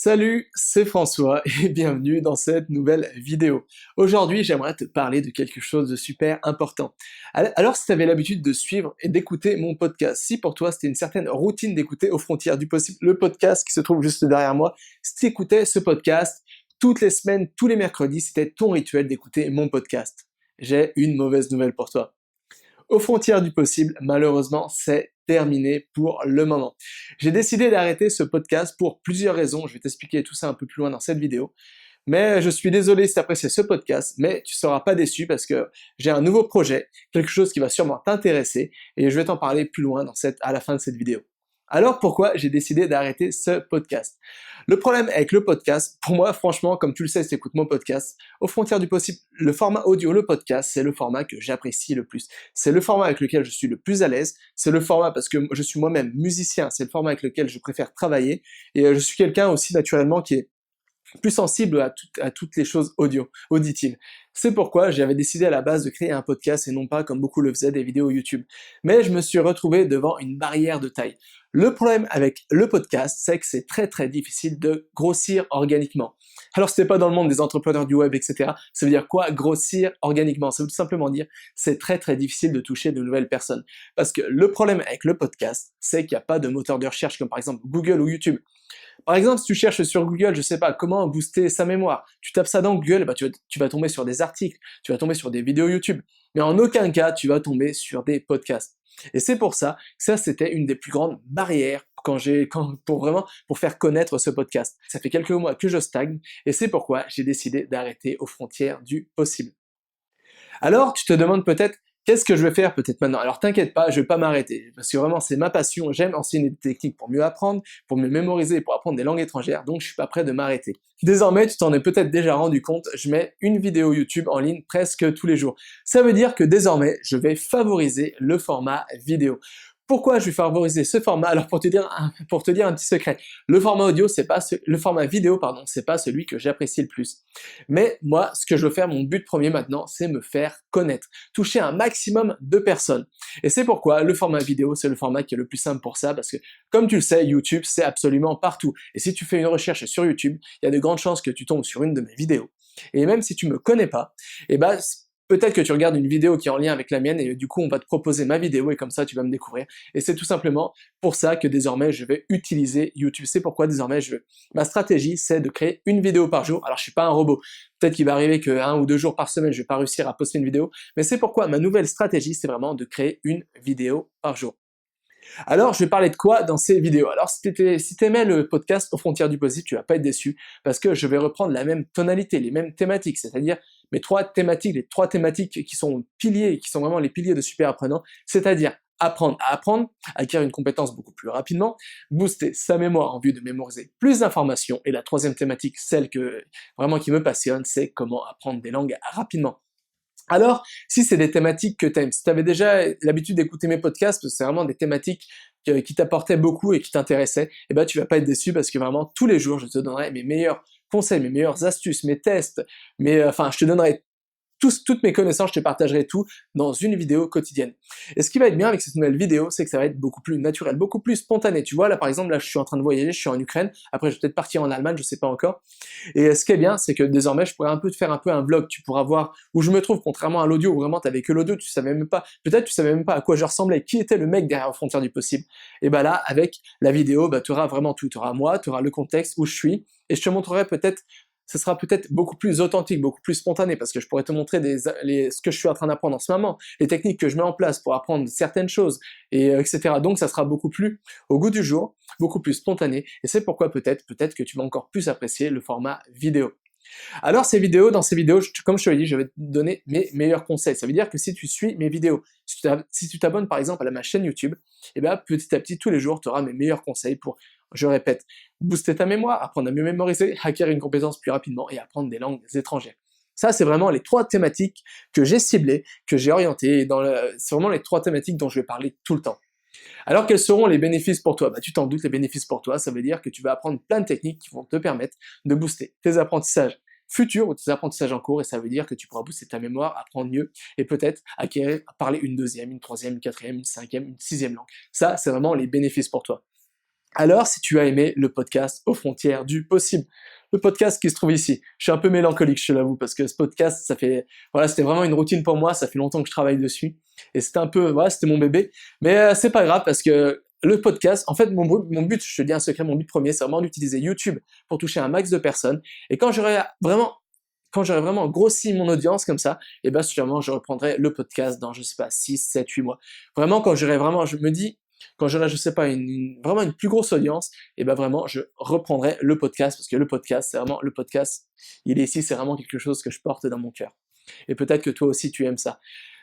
Salut, c'est François et bienvenue dans cette nouvelle vidéo. Aujourd'hui, j'aimerais te parler de quelque chose de super important. Alors, si tu avais l'habitude de suivre et d'écouter mon podcast, si pour toi c'était une certaine routine d'écouter aux frontières du possible le podcast qui se trouve juste derrière moi, si tu écoutais ce podcast toutes les semaines, tous les mercredis, c'était ton rituel d'écouter mon podcast. J'ai une mauvaise nouvelle pour toi. Aux frontières du possible, malheureusement, c'est terminé pour le moment. J'ai décidé d'arrêter ce podcast pour plusieurs raisons, je vais t'expliquer tout ça un peu plus loin dans cette vidéo. Mais je suis désolé si tu apprécies ce podcast, mais tu seras pas déçu parce que j'ai un nouveau projet, quelque chose qui va sûrement t'intéresser, et je vais t'en parler plus loin à la fin de cette vidéo. Alors pourquoi j'ai décidé d'arrêter ce podcast? Le problème avec le podcast, pour moi franchement, comme tu le sais si tu écoutes mon podcast, aux frontières du possible, le format audio, le podcast, c'est le format que j'apprécie le plus. C'est le format avec lequel je suis le plus à l'aise, c'est le format parce que je suis moi-même musicien, c'est le format avec lequel je préfère travailler, et je suis quelqu'un aussi naturellement qui est plus sensible à toutes les choses auditives. C'est pourquoi j'avais décidé à la base de créer un podcast et non pas comme beaucoup le faisaient des vidéos YouTube. Mais je me suis retrouvé devant une barrière de taille. Le problème avec le podcast, c'est que c'est très très difficile de grossir organiquement. Alors c'était pas dans le monde des entrepreneurs du web, etc. Ça veut dire quoi grossir organiquement? Ça veut tout simplement dire c'est très très difficile de toucher de nouvelles personnes. Parce que le problème avec le podcast, c'est qu'il n'y a pas de moteur de recherche comme par exemple Google ou YouTube. Par exemple, si tu cherches sur Google, je sais pas, comment booster sa mémoire, tu tapes ça dans Google, bah tu vas tomber sur des articles, tu vas tomber sur des vidéos YouTube, mais en aucun cas tu vas tomber sur des podcasts. Et c'est pour ça que ça c'était une des plus grandes barrières pour faire connaître ce podcast. Ça fait quelques mois que je stagne et c'est pourquoi j'ai décidé d'arrêter aux frontières du possible. Alors, tu te demandes peut-être, qu'est-ce que je vais faire peut-être maintenant? Alors t'inquiète pas, je vais pas m'arrêter, parce que vraiment c'est ma passion, j'aime enseigner des techniques pour mieux apprendre, pour mieux mémoriser, pour apprendre des langues étrangères, donc je suis pas prêt de m'arrêter. Désormais, tu t'en es peut-être déjà rendu compte, je mets une vidéo YouTube en ligne presque tous les jours. Ça veut dire que désormais, je vais favoriser le format vidéo. Pourquoi je vais favoriser ce format? Alors pour te dire un petit secret, le format audio, le format vidéo, pardon, c'est pas celui que j'apprécie le plus. Mais moi, ce que je veux faire, mon but premier maintenant, c'est me faire connaître, toucher un maximum de personnes. Et c'est pourquoi le format vidéo, c'est le format qui est le plus simple pour ça, parce que comme tu le sais, YouTube, c'est absolument partout. Et si tu fais une recherche sur YouTube, il y a de grandes chances que tu tombes sur une de mes vidéos. Et même si tu me connais pas, eh ben, peut-être que tu regardes une vidéo qui est en lien avec la mienne et du coup on va te proposer ma vidéo et comme ça tu vas me découvrir. Et c'est tout simplement pour ça que désormais je vais utiliser YouTube. C'est pourquoi désormais ma stratégie c'est de créer une vidéo par jour. Alors je suis pas un robot. Peut-être qu'il va arriver que 1 ou 2 jours par semaine je vais pas réussir à poster une vidéo, mais c'est pourquoi ma nouvelle stratégie c'est vraiment de créer une vidéo par jour. Alors, je vais parler de quoi dans ces vidéos? Alors, si t'aimais le podcast aux frontières du possible, tu vas pas être déçu, parce que je vais reprendre la même tonalité, les mêmes thématiques, c'est-à-dire les trois thématiques qui sont piliers, qui sont vraiment les piliers de Super Apprenant, c'est-à-dire apprendre à apprendre, acquérir une compétence beaucoup plus rapidement, booster sa mémoire en vue de mémoriser plus d'informations, et la troisième thématique, celle qui me passionne, c'est comment apprendre des langues rapidement. Alors, si c'est des thématiques que t'aimes, si tu avais déjà l'habitude d'écouter mes podcasts, parce que c'est vraiment des thématiques qui t'apportaient beaucoup et qui t'intéressaient, eh ben tu vas pas être déçu parce que vraiment tous les jours je te donnerai mes meilleurs conseils, mes meilleures astuces, mes tests, je te donnerai toutes mes connaissances, je te partagerai tout dans une vidéo quotidienne. Et ce qui va être bien avec cette nouvelle vidéo, c'est que ça va être beaucoup plus naturel, beaucoup plus spontané. Tu vois, là par exemple, là je suis en train de voyager, je suis en Ukraine, après je vais peut-être partir en Allemagne, je sais pas encore. Et ce qui est bien, c'est que désormais je pourrais te faire un peu un vlog, tu pourras voir où je me trouve, contrairement à l'audio où vraiment t'avais que l'audio, peut-être tu savais même pas à quoi je ressemblais, qui était le mec derrière les frontières du possible. Et bah là, avec la vidéo, bah tu auras vraiment tout, tu auras moi, tu auras le contexte où je suis, et je te montrerai ce sera peut-être beaucoup plus authentique, beaucoup plus spontané, parce que je pourrais te montrer ce que je suis en train d'apprendre en ce moment, les techniques que je mets en place pour apprendre certaines choses, etc. Donc ça sera beaucoup plus au goût du jour, beaucoup plus spontané, et c'est pourquoi peut-être que tu vas encore plus apprécier le format vidéo. Alors dans ces vidéos, comme je te l'ai dit, je vais te donner mes meilleurs conseils. Ça veut dire que si tu suis mes vidéos, si tu t'abonnes par exemple à ma chaîne YouTube, et bien petit à petit, tous les jours, tu auras mes meilleurs conseils pour, je répète, booster ta mémoire, apprendre à mieux mémoriser, acquérir une compétence plus rapidement et apprendre des langues étrangères. Ça, c'est vraiment les 3 thématiques que j'ai ciblées, que j'ai orientées, et c'est vraiment les 3 thématiques dont je vais parler tout le temps. Alors quels seront les bénéfices pour toi? Bah tu t'en doutes, les bénéfices pour toi, ça veut dire que tu vas apprendre plein de techniques qui vont te permettre de booster tes apprentissages futurs ou tes apprentissages en cours, et ça veut dire que tu pourras booster ta mémoire, apprendre mieux, et peut-être parler une deuxième, une troisième, une quatrième, une cinquième, une sixième langue. Ça, c'est vraiment les bénéfices pour toi. Alors, si tu as aimé le podcast aux frontières du possible, le podcast qui se trouve ici, je suis un peu mélancolique, je te l'avoue, parce que ce podcast, voilà, c'était vraiment une routine pour moi, ça fait longtemps que je travaille dessus, et c'était un peu, voilà, c'était mon bébé, mais c'est pas grave, parce que le podcast, en fait, mon but, je te dis un secret, mon but premier, c'est vraiment d'utiliser YouTube pour toucher un max de personnes, et quand j'aurai vraiment grossi mon audience comme ça, et ben sûrement je reprendrai le podcast dans, je sais pas, 6, 7, 8 mois. Vraiment, quand j'aurai vraiment, je me dis, quand j'aurai, je sais pas, vraiment une plus grosse audience, et ben vraiment, je reprendrai le podcast, parce que le podcast, c'est vraiment, le podcast, il est ici, c'est vraiment quelque chose que je porte dans mon cœur. Et peut-être que toi aussi, tu aimes ça.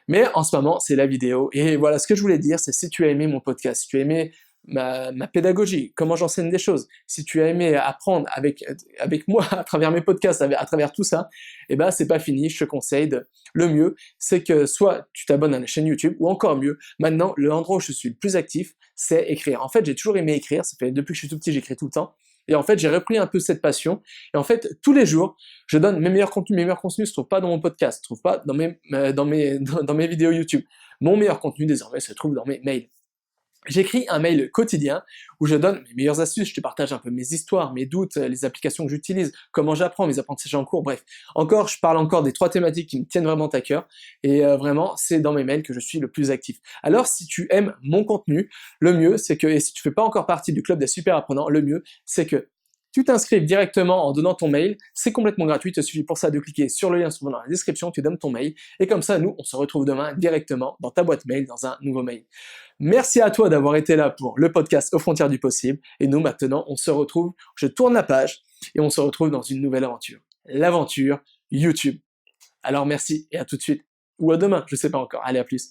Mais en ce moment, c'est la vidéo. Et voilà, ce que je voulais dire, c'est si tu as aimé mon podcast, si tu as aimé ma pédagogie, comment j'enseigne des choses, si tu as aimé apprendre avec moi à travers mes podcasts, à travers tout ça, eh ben c'est pas fini, je te conseille le mieux, c'est que soit tu t'abonnes à la chaîne YouTube, ou encore mieux, maintenant, l'endroit où je suis le plus actif, c'est écrire. En fait, j'ai toujours aimé écrire, ça fait depuis que je suis tout petit, j'écris tout le temps, et en fait, j'ai repris un peu cette passion, et en fait, tous les jours, je donne mes meilleurs contenus se trouvent pas dans mon podcast, se trouvent pas dans mes vidéos YouTube. Mon meilleur contenu, désormais, se trouve dans mes mails. J'écris un mail quotidien où je donne mes meilleures astuces, je te partage un peu mes histoires, mes doutes, les applications que j'utilise, comment j'apprends, mes apprentissages en cours, bref. Je parle encore des 3 thématiques qui me tiennent vraiment à cœur, et vraiment, c'est dans mes mails que je suis le plus actif. Alors, si tu aimes mon contenu, le mieux, c'est que, et si tu fais pas encore partie du club des super apprenants, le mieux, c'est que tu t'inscrives directement en donnant ton mail, c'est complètement gratuit, il te suffit pour ça de cliquer sur le lien se trouvant dans la description, tu donnes ton mail, et comme ça, nous, on se retrouve demain directement dans ta boîte mail, dans un nouveau mail. Merci à toi d'avoir été là pour le podcast aux frontières du possible, et nous, maintenant, on se retrouve, je tourne la page, et on se retrouve dans une nouvelle aventure. L'aventure YouTube. Alors merci, et à tout de suite. Ou à demain, je sais pas encore. Allez, à plus.